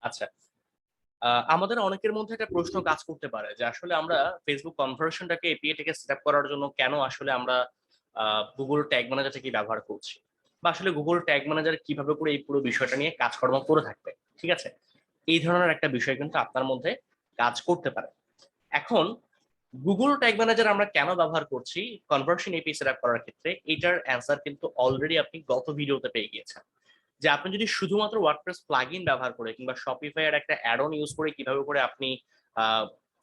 আচ্ছা, আমাদের অনেকের মধ্যে একটা প্রশ্ন কাজ করতে পারে যে আসলে আমরা ফেসবুক কনভার্সনটাকে এপিআই থেকে সেট আপ করার জন্য কেন আসলে আমরা গুগল ট্যাগ ম্যানেজারটাকে ব্যবহার করছি, বা আসলে গুগল ট্যাগ ম্যানেজার কিভাবে করে এই পুরো বিষয়টা নিয়ে কাজকর্ম করে থাকবে। ঠিক আছে, এই ধরনের একটা বিষয় কিন্তু আপনার মধ্যে কাজ করতে পারে। এখন গুগল ট্যাগ ম্যানেজার আমরা কেন ব্যবহার করছি কনভার্সন এপিআই সেট আপ করার ক্ষেত্রে, এটার অ্যান্সার কিন্তু অলরেডি আপনি গত ভিডিওতে পেয়ে গিয়েছেন। যে আপনি যদি শুধুমাত্র ওয়ার্ডপ্রেস প্লাগইন ব্যবহার করে কিংবা শপিফাই এর একটা অ্যাড অন ইউজ করে কিভাবে করে আপনি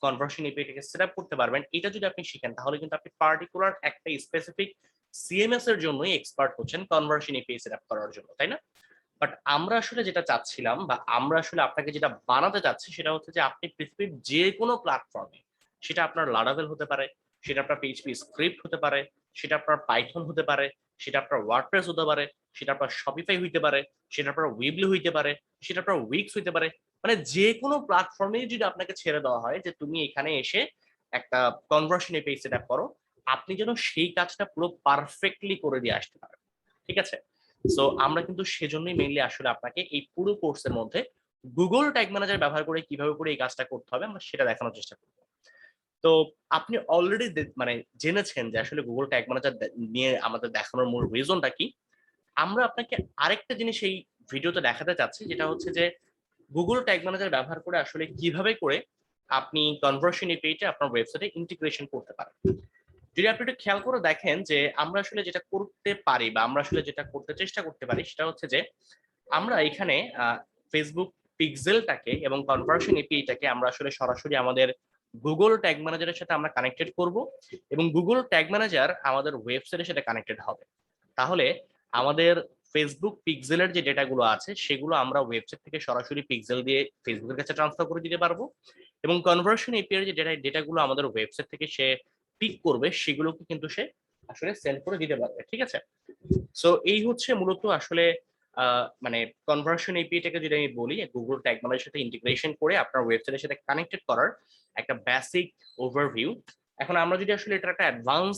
কনভার্সন এপিআই কে সেট আপ করতে পারবেন, এটা যদি আপনি শিখেন তাহলে কিন্তু আপনি পার্টিকুলার একটা স্পেসিফিক সিএমএস এর জন্যই এক্সপার্ট হচ্ছেন কনভার্সন এপিআই সেট আপ করার জন্য, তাই না? বাট আমরা আসলে যেটা চাচ্ছিলাম বা আমরা আসলে আপনাকে যেটা বানাতে চাচ্ছি সেটা হচ্ছে যে আপনি পৃথিবীর যে কোনো প্ল্যাটফর্মে, সেটা আপনার লারাভেল হতে পারে, সেটা আপনার পিএইচপি স্ক্রিপ্ট হতে পারে, সেটা আপনার পাইথন হতে পারে, সেটা আপনার ওয়ার্ডপ্রেস হতে পারে, সেটা আপনার শপিফাই হইতে পারে, সেটা আপনার উইবলি হইতে পারে, সেটা আপনার উইক্স হইতে পারে, মানে যে কোনো প্ল্যাটফর্মে যদি আপনাকে ছেড়ে দেওয়া হয় যে তুমি এখানে এসে একটা কনভার্সন এপিআই সেট আপ করো, আপনি যেন সেই কাজটা পুরো পারফেক্টলি করে দিয়ে আসতে পারেন। ঠিক আছে, সো আমরা কিন্তু সেজন্যই মেইনলি আসলে আপনাকে এই পুরো কোর্সের মধ্যে গুগল ট্যাগ ম্যানেজার ব্যবহার করে কিভাবে করে এই কাজটা করতে হবে আমরা সেটা দেখানোর চেষ্টা করব। তো আপনি অলরেডি মানে জেনেছেন যে আসলে গুগল ট্যাগ ম্যানেজার নিয়ে আমাদের দেখানোর মূল রিজনটা কি। আমরা আপনাকে আরেকটা জিনিস এই ভিডিওতে দেখাতে চাচ্ছি, যেটা হচ্ছে যে গুগল ট্যাগ ম্যানেজার ব্যবহার করে আসলে কিভাবে করে আপনি কনভার্সন এপিআইটা আপনার ওয়েবসাইটে ইন্টিগ্রেশন করতে পারেন। যদি আপনি একটু খেয়াল করে দেখেন যে আমরা আসলে যেটা করতে পারি বা আমরা আসলে যেটা করতে চেষ্টা করতে পারি সেটা হচ্ছে যে আমরা এখানে ফেসবুক পিক্সেলটাকে এবং কনভার্সন এপিআইটাকে আমরা আসলে সরাসরি আমাদের গুগল ট্যাগ ম্যানেজারের সাথে আমরা কানেক্টেড করব এবং গুগল ট্যাগ ম্যানেজার আমাদের ওয়েবসাইটের সাথে কানেক্টেড হবে। তাহলে আমাদের ফেসবুক পিক্সেলের যে ডেটাগুলো আছে সেগুলো আমরা ওয়েবসাইট থেকে সরাসরি পিক্সেল দিয়ে ফেসবুকের কাছে ট্রান্সফার করে দিতে পারবো, এবং কনভার্সন এপিআই যে ডেটাগুলো আমাদের ওয়েবসাইট থেকে সে পিক করবে সেগুলোকে কিন্তু সে আসলে সেন্ড করে দিতে পারবে। ঠিক আছে, সো এই হচ্ছে মূলত আসলে মানে কনভার্সন এপিআইটাকে যদি আমি বলি গুগল ট্যাগ ম্যানেজারের সাথে ইন্টিগ্রেশন করে আপনার ওয়েবসাইটের সাথে কানেক্টেড করার একটা বেসিক ওভারভিউ। এখন আমরা যদি আসলে এটা একটা অ্যাডভান্স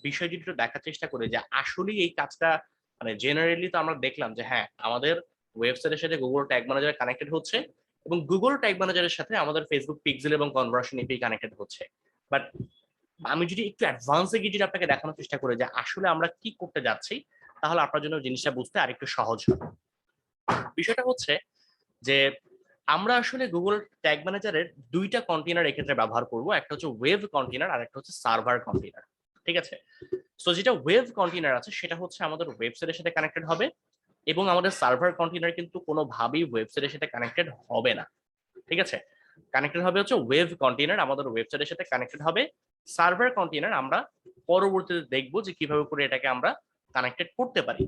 বিষয় যদি একটু দেখার চেষ্টা করি যে আসলে এই কাজটা মানে জেনারেলি তো আমরা দেখলাম যে হ্যাঁ আমাদের ওয়েবসাইটের সাথে গুগল ট্যাগ ম্যানেজার কানেক্টেড হচ্ছে এবং গুগল ট্যাগ ম্যানেজারের সাথে আমাদের ফেসবুক পিক্সেল এবং কনভার্সন এপিআই কানেক্টেড হচ্ছে। বাট আমি যদি একটু অ্যাডভান্সে গিয়ে যদি আপনাকে দেখানোর চেষ্টা করি যে আসলে আমরা কি করতে যাচ্ছি, তাহলে আপনার জন্য জিনিসটা বুঝতে আরেকটু সহজ হবে। বিষয়টা হচ্ছে যে আমরা আসলে গুগল ট্যাগ ম্যানেজারের দুইটা কন্টেনার এক্ষেত্রে ব্যবহার করব, একটা হচ্ছে ওয়েব কন্টেনার আর একটা হচ্ছে সার্ভার কন্টেনার। ঠিক আছে, সো যেটা ওয়েব কন্টেনার আছে সেটা হচ্ছে আমাদের ওয়েবসাইটের সাথে কানেক্টেড হবে এবং আমাদের সার্ভার কন্টেনার কিন্তু কোনোভাবেই ওয়েবসাইটের সাথে কানেক্টেড হবে না। ঠিক আছে, কানেক্টেড হবে হচ্ছে ওয়েব কন্টেনার আমাদের ওয়েবসাইটের সাথে কানেক্টেড হবে, সার্ভার কন্টেনার আমরা পরবর্তীতে দেখবো যে কিভাবে করে এটাকে আমরা কানেক্টেড করতে পারি।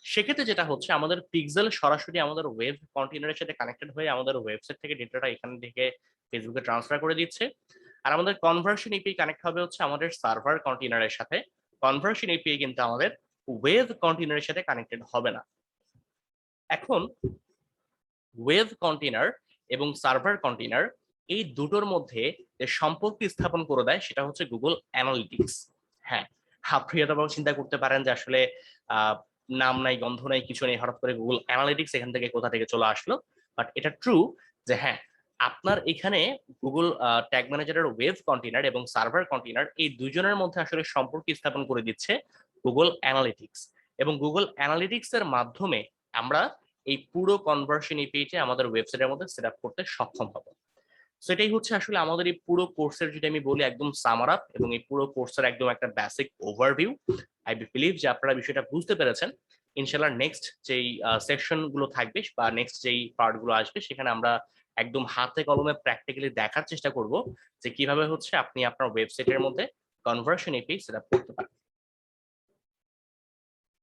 সেক্ষেত্রে যেটা হচ্ছে আমাদের পিক্সেল সরাসরি আমাদের ওয়েব কন্টেনারের সাথে কানেক্টেড হয়ে আমাদের ওয়েবসাইট থেকে ডেটাটা এখান থেকে ফেসবুকে ট্রান্সফার করে দিচ্ছে, আর আমাদের কনভার্সন এপিআই কানেক্ট হবে হচ্ছে আমাদের সার্ভার কন্টেনারের সাথে। কনভার্সন এপিআই কিন্তু আমাদের ওয়েব কন্টেনারের সাথে কানেক্টেড হবে না। এখন ওয়েব কন্টেনার এবং সার্ভার কন্টেনার এই দুটোর মধ্যে যে সম্পর্ক স্থাপন করে দেয় সেটা হচ্ছে গুগল অ্যানালিটিক্স। হ্যাঁ, আপনি এটা চিন্তা করতে পারেন যে আসলে আহ, নাম নাই গন্ধ নাই কিছু নেই, হঠাৎ করে গুগল অ্যানালিটিক্স এখান থেকে কোথা থেকে চলে আসলো। বাট এটা ট্রু যে হ্যাঁ আপনার এখানে গুগল ট্যাগ ম্যানেজারের ওয়েব কন্টেনার এবং সার্ভার কন্টেনার এই দুজনের মধ্যে আসলে সম্পর্ক স্থাপন করে দিচ্ছে গুগল অ্যানালিটিক্স, এবং গুগল অ্যানালিটিক্স এর মাধ্যমে আমরা এই পুরো কনভার্সন এপিআইটা আমাদের ওয়েবসাইটের মধ্যে সেট আপ করতে সক্ষম হব। সেটাই হচ্ছে আসলে আমাদের এই পুরো কোর্সের যদি আমি বলি একদম সামার আপ এবং এই পুরো কোর্সের একদম একটা বেসিক ওভারভিউ। আই বিলিভ যে আপনারা বিষয়টা বুঝতে পেরেছেন। ইনশাআল্লাহ নেক্সট যেই সেকশন গুলো থাকবে বা নেক্সট যেই পার্ট গুলো আসবে সেখানে আমরা একদম হাতে কলমে প্র্যাকটিক্যালি দেখার চেষ্টা করব যে কিভাবে হচ্ছে আপনি আপনার ওয়েবসাইটের মধ্যে কনভার্সন এপিআই সেট আপ করতে পারেন।